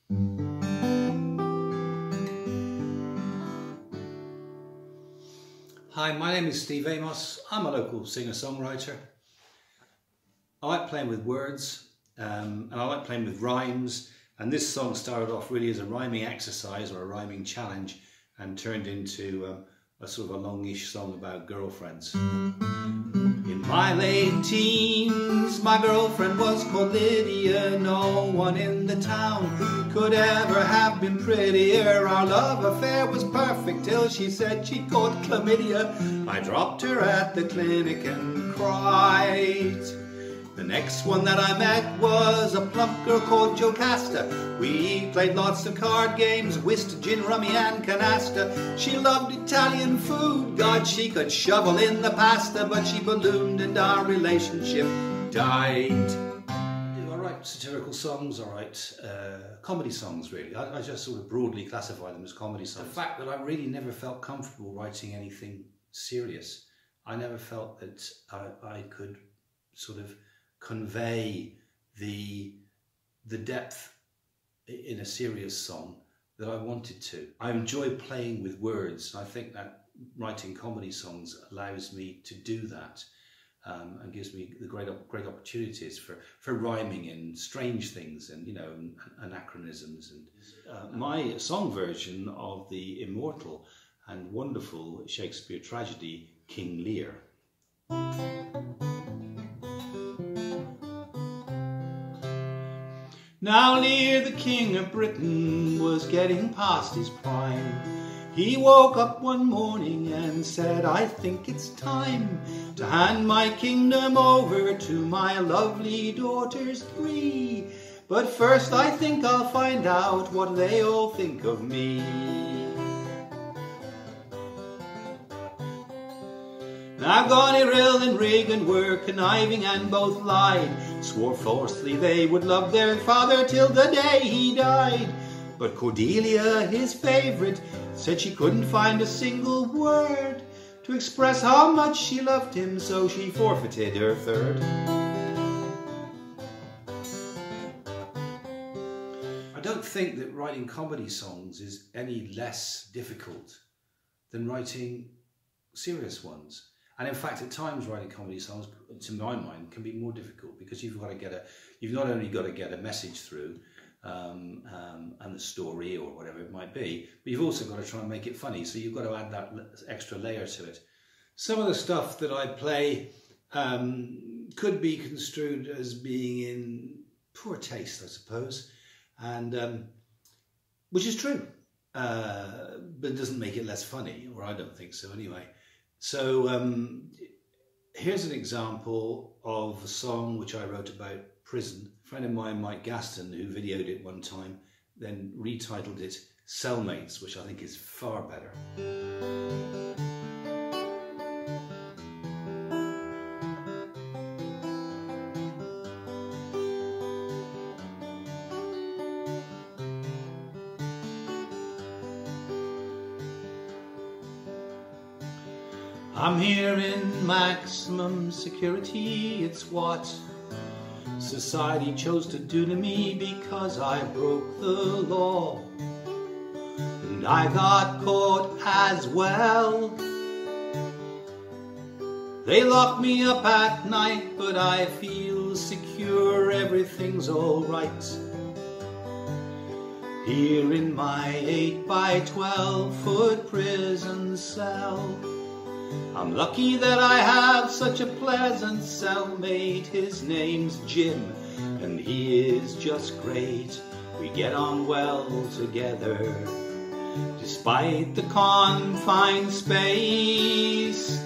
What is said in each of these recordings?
Hi, my name is Steve Amos. I'm a local singer-songwriter. I like playing with words and I like playing with rhymes, and this song started off really as a rhyming exercise or a rhyming challenge and turned into a sort of a longish song about girlfriends. In my late teens, my girlfriend was called Lydia. No one in the town could ever have been prettier. Our love affair was perfect till she said she caught chlamydia. I dropped her at the clinic and cried. The next one that I met was a plump girl called Jocasta. We played lots of card games, whist, gin, rummy and canasta. She loved Italian food, God, she could shovel in the pasta, but she ballooned and our relationship died. I write satirical songs, I write comedy songs really. I just sort of broadly classify them as comedy songs. The fact that I really never felt comfortable writing anything serious. I never felt that I could sort of convey the depth in a serious song that I wanted to. I enjoy playing with words. I think that writing comedy songs allows me to do that and gives me the great opportunities for rhyming in strange things and, you know, anachronisms. And my song version of the immortal and wonderful Shakespeare tragedy King Lear. Now Lear, the king of Britain, was getting past his prime. He woke up one morning and said, I think it's time to hand my kingdom over to my lovely daughters three. But first I think I'll find out what they all think of me. Now Goneril and Regan were conniving and both lied, swore falsely they would love their father till the day he died. But Cordelia, his favourite, said she couldn't find a single word to express how much she loved him, so she forfeited her third. I don't think that writing comedy songs is any less difficult than writing serious ones. And in fact, at times writing comedy songs, to my mind, can be more difficult because you've not only got to get a message through and the story or whatever it might be, but you've also got to try and make it funny. So you've got to add that extra layer to it. Some of the stuff that I play could be construed as being in poor taste, I suppose, and which is true, but it doesn't make it less funny, or I don't think so anyway. So here's an example of a song which I wrote about prison. A friend of mine, Mike Gaston, who videoed it one time, then retitled it Cellmates, which I think is far better. I'm here in maximum security, it's what society chose to do to me because I broke the law. And I got caught as well. They lock me up at night, but I feel secure, everything's alright. Here in my 8 by 12 foot prison cell, I'm lucky that I have such a pleasant cellmate. His name's Jim, and he is just great. We get on well together, despite the confined space.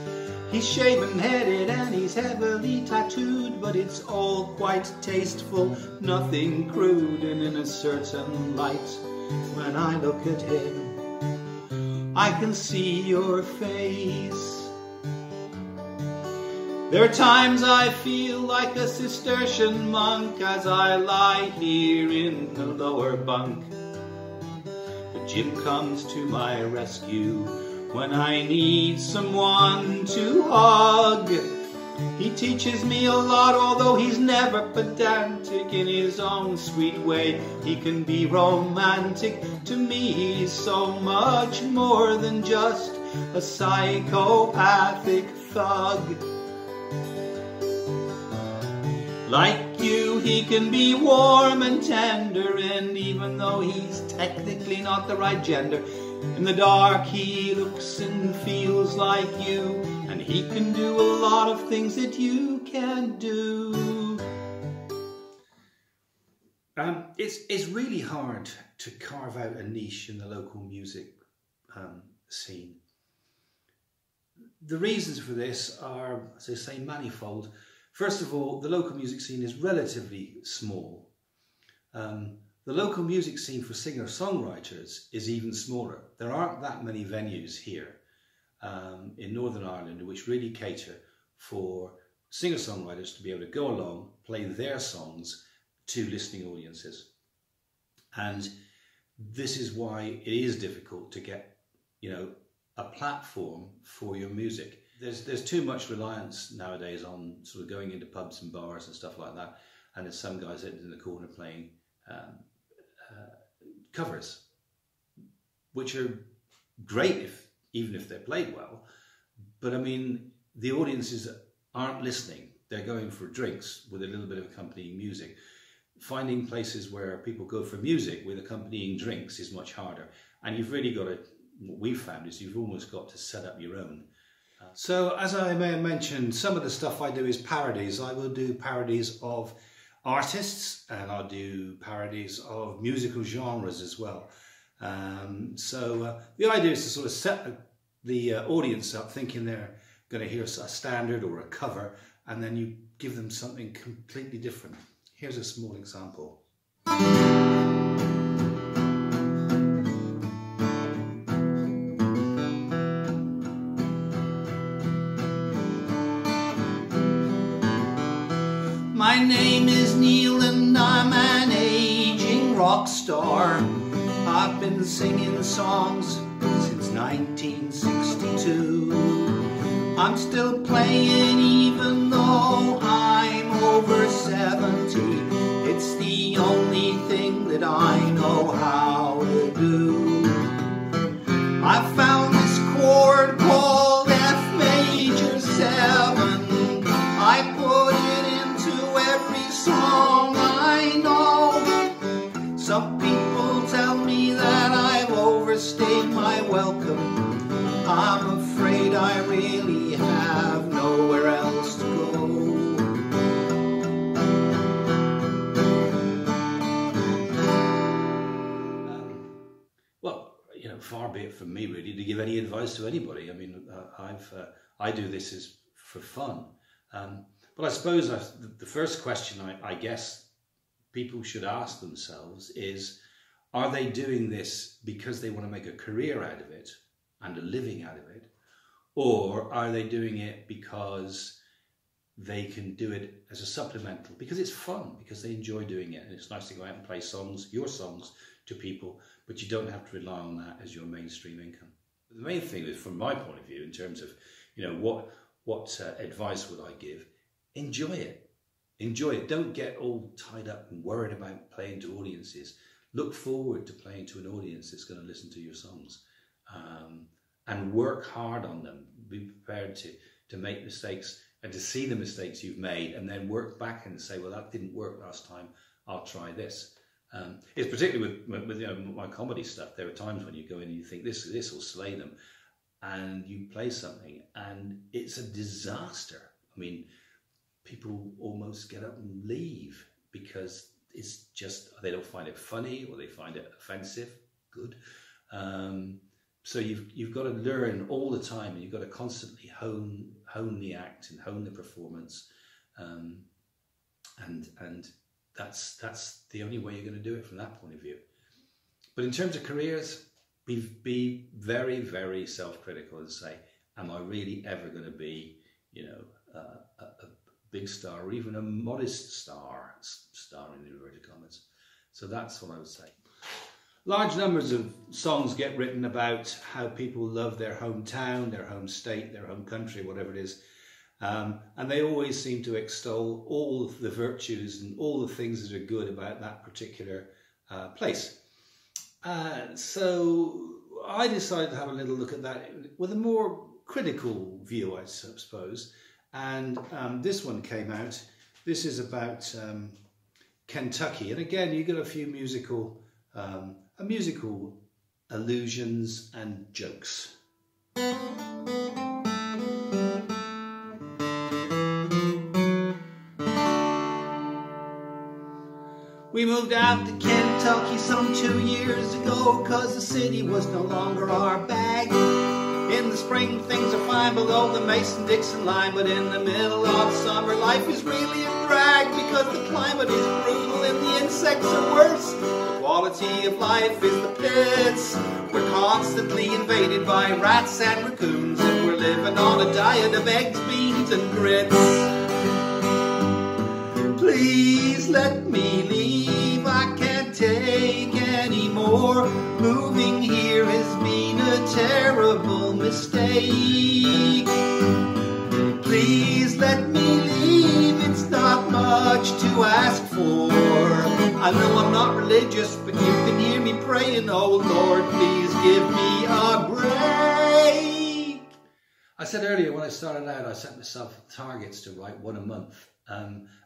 He's shaven-headed and he's heavily tattooed, but it's all quite tasteful, nothing crude, and in a certain light, when I look at him, I can see your face. There are times I feel like a Cistercian monk as I lie here in the lower bunk. But Jim comes to my rescue when I need someone to hug. He teaches me a lot, although he's never pedantic. In his own sweet way, he can be romantic. To me, he's so much more than just a psychopathic thug. Like you, he can be warm and tender, and even though he's technically not the right gender, in the dark he looks and feels like you, and he can do a lot of things that you can't do. It's really hard to carve out a niche in the local music scene. The reasons for this are, as I say, manifold. First of all, the local music scene is relatively small. The local music scene for singer-songwriters is even smaller. There aren't that many venues here in Northern Ireland which really cater for singer-songwriters to be able to go along, play their songs to listening audiences. And this is why it is difficult to get, a platform for your music. There's too much reliance nowadays on sort of going into pubs and bars and stuff like that, and there's some guys sitting in the corner playing covers, which are great even if they're played well, but I mean the audiences aren't listening. They're going for drinks with a little bit of accompanying music. Finding places where people go for music with accompanying drinks is much harder, and you've really got to, what we've found is you've almost got to set up your own. So as I may have mentioned, some of the stuff I do is parodies. I will do parodies of artists, and I'll do parodies of musical genres as well. The idea is to sort of set the audience up thinking they're going to hear a standard or a cover, and then you give them something completely different. Here's a small example. My name is Neil and I'm an aging rock star. I've been singing songs since 1962. I'm still playing even though I'm over 70. It's the only thing that I know how to do. I found this chord called F major 7. I put it into every song I know. Some people tell me that I've overstayed my welcome. I'm afraid I really have nowhere else to go. Far be it from me really to give any advice to anybody. I mean, I do this as for fun. But I suppose the first question I guess people should ask themselves is, are they doing this because they want to make a career out of it and a living out of it? Or are they doing it because they can do it as a supplemental, because it's fun, because they enjoy doing it, and it's nice to go out and play songs, your songs, to people, but you don't have to rely on that as your mainstream income. The main thing is, from my point of view, in terms of, what advice would I give? Enjoy it. Enjoy it. Don't get all tied up and worried about playing to audiences. Look forward to playing to an audience that's going to listen to your songs, and work hard on them. Be prepared to make mistakes and to see the mistakes you've made, and then work back and say, well, that didn't work last time, I'll try this. It's particularly with my comedy stuff. There are times when you go in and you think this will slay them, and you play something and it's a disaster. I mean, people almost get up and leave because it's just, they don't find it funny or they find it offensive. Good. So you've got to learn all the time, and you've got to constantly hone the act and hone the performance, and that's the only way you're going to do it from that point of view. But in terms of careers, be very, very self-critical and say, am I really ever going to be, a big star, or even a modest star in inverted commas? So that's what I would say. Large numbers of songs get written about how people love their hometown, their home state, their home country, whatever it is. And they always seem to extol all of the virtues and all the things that are good about that particular place. So I decided to have a little look at that with a more critical view, I suppose. And this one came out. This is about Kentucky, and again you get a few musical allusions and jokes. We moved out to Kentucky some 2 years ago, 'cause the city was no longer our bag. In the spring things are fine below the Mason-Dixon line, but in the middle of summer life is really a drag, because the climate is brutal and the insects are worse. The quality of life is the pits. We're constantly invaded by rats and raccoons, and we're living on a diet of eggs, beans and grits. Please let me leave, I can't take any more. Moving here has been a terrible mistake. Please let me leave, it's not much to ask for. I know I'm not religious, but you can hear me praying, oh Lord, please give me a break. I said earlier, when I started out, I set myself targets to write one a month.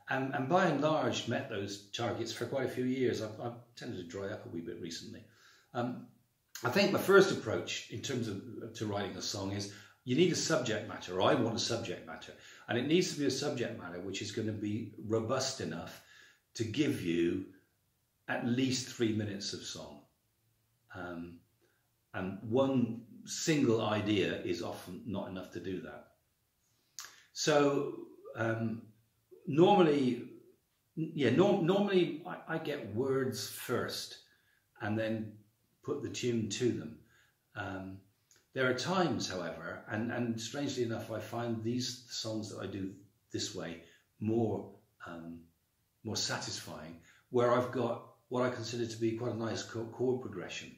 And by and large met those targets for quite a few years. I've tended to dry up a wee bit recently. I think my first approach in terms of to writing a song is you need a subject matter, or I want a subject matter, and it needs to be a subject matter which is going to be robust enough to give you at least 3 minutes of song. And one single idea is often not enough to do that. So normally I get words first and then put the tune to them. There are times, however, and strangely enough, I find these songs that I do this way more satisfying, where I've got what I consider to be quite a nice chord progression,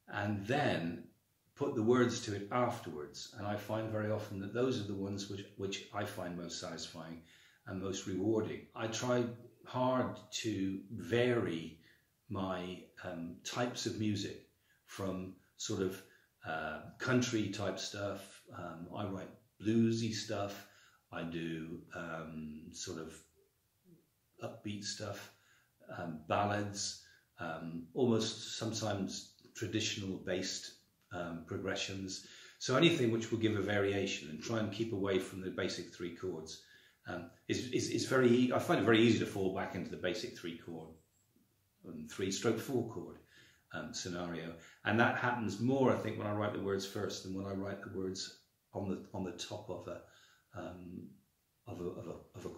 and then put the words to it afterwards. And I find very often that those are the ones which I find most satisfying and most rewarding. I try hard to vary my types of music from sort of country type stuff. I write bluesy stuff. I do sort of upbeat stuff, ballads, almost sometimes traditional based progressions. So anything which will give a variation and try and keep away from the basic 3 chords is very. I find it very easy to fall back into the basic 3 chord and 3/4 chord scenario, and that happens more, I think, when I write the words first than when I write the words on the top of a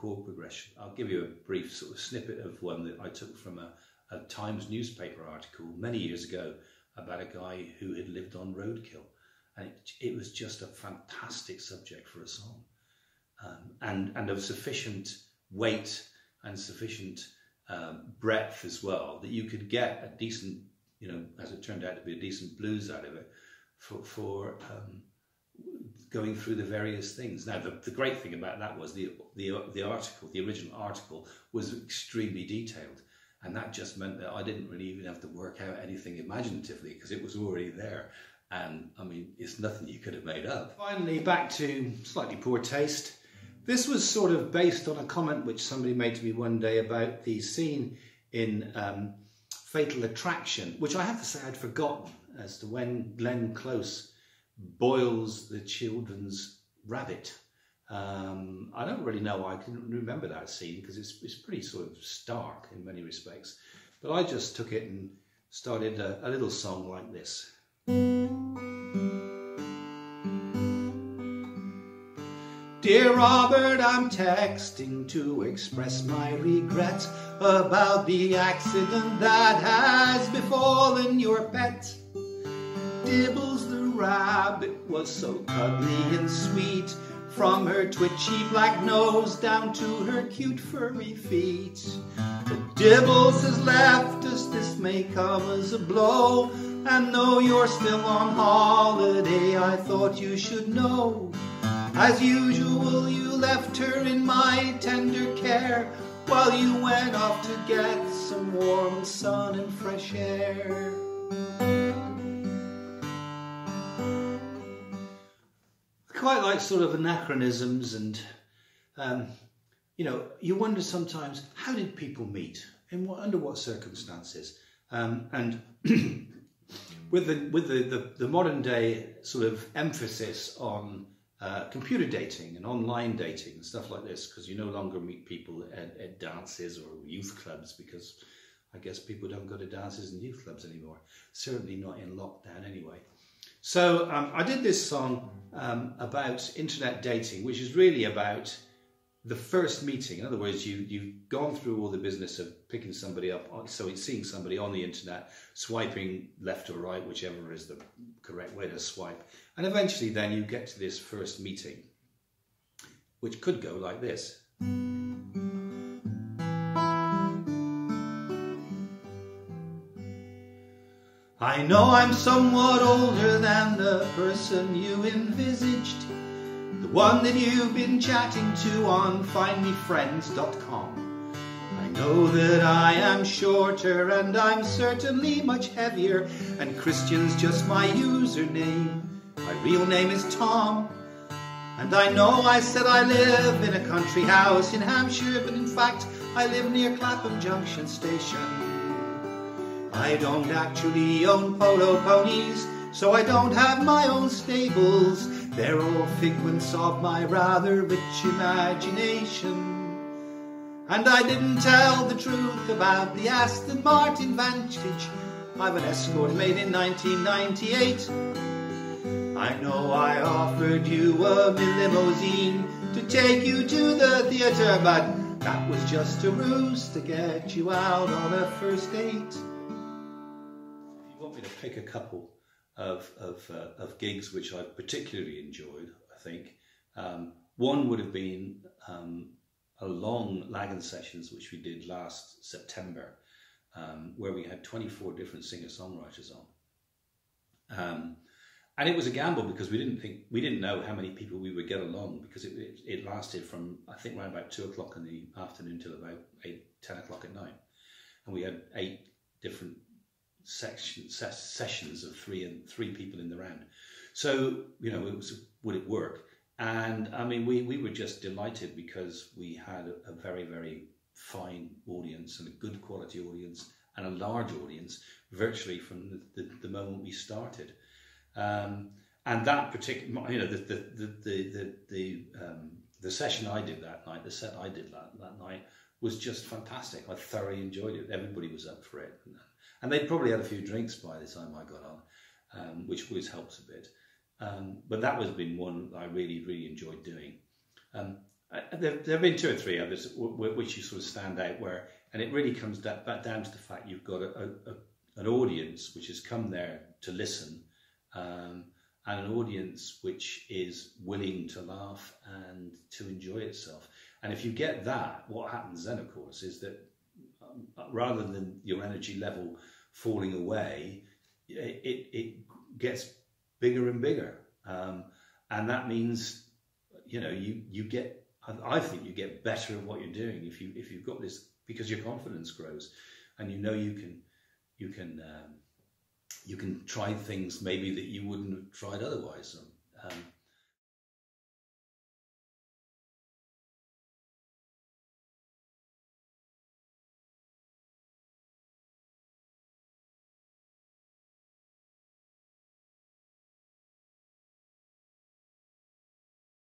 chord progression. I'll give you a brief sort of snippet of one that I took from a Times newspaper article many years ago about a guy who had lived on roadkill, and it was just a fantastic subject for a song, and of sufficient weight and sufficient breadth as well, that you could get a decent, as it turned out to be, a decent blues out of it for going through the various things. Now, the great thing about that was the article, the original article, was extremely detailed, and that just meant that I didn't really even have to work out anything imaginatively, because it was already there. And I mean, it's nothing you could have made up. Finally, back to slightly poor taste. This was sort of based on a comment which somebody made to me one day about the scene in Fatal Attraction, which I have to say I'd forgotten, as to when Glenn Close boils the children's rabbit. I don't really know why I can remember that scene, because it's pretty sort of stark in many respects. But I just took it and started a little song like this. Dear Robert, I'm texting to express my regret about the accident that has befallen your pet. Dibbles the rabbit was so cuddly and sweet, from her twitchy black nose down to her cute furry feet. But Dibbles has left us, this may come as a blow, and though you're still on holiday, I thought you should know. As usual, you'll left her in my tender care, while you went off to get some warm sun and fresh air. I quite like sort of anachronisms, and you know, you wonder sometimes, how did people meet? Under what circumstances? And with the modern day sort of emphasis on computer dating and online dating and stuff like this, because you no longer meet people at dances or youth clubs, because I guess people don't go to dances and youth clubs anymore. Certainly not in lockdown anyway. So I did this song about internet dating, which is really about the first meeting. In other words, you've gone through all the business of picking somebody up, so it's seeing somebody on the internet, swiping left or right, whichever is the correct way to swipe, and eventually then you get to this first meeting, which could go like this. I know I'm somewhat older than the person you envisaged, the one that you've been chatting to on findmefriends.com. I know that I am shorter and I'm certainly much heavier, and Christian's just my username. My real name is Tom. And I know I said I live in a country house in Hampshire, but in fact I live near Clapham Junction Station. I don't actually own polo ponies, so I don't have my own stables. They're all figments of my rather rich imagination. And I didn't tell the truth about the Aston Martin Vantage. I've an Escort made in 1998. I know I offered you a limousine to take you to the theatre, but that was just a ruse to get you out on a first date. To pick a couple of gigs which I particularly enjoyed, I think. One would have been a long Lagan Sessions, which we did last September, where we had 24 different singer-songwriters on. And it was a gamble because we didn't know how many people we would get along, because it lasted from, I think, around about 2 o'clock in the afternoon till about 10 o'clock at night. And we had 8 different sessions of three people in the round. So, you know, would it work? And I mean, we were just delighted because we had a very, very fine audience and a good quality audience and a large audience virtually from the moment we started. And that particular, you know, the session I did that night, the set I did that night was just fantastic. I thoroughly enjoyed it. Everybody was up for it. And they probably had a few drinks by the time I got on, which always helps a bit. But that has been one that I really, really enjoyed doing. There have been 2 or 3 others which you sort of stand out where, and it really comes back down to the fact you've got an audience which has come there to listen, and an audience which is willing to laugh and to enjoy itself. And if you get that, what happens then, of course, is that rather than your energy level falling away, it gets bigger and bigger, and that means, you know, you get, I think you get better at what you're doing if you've got this, because your confidence grows, and you know you can try things maybe that you wouldn't have tried otherwise.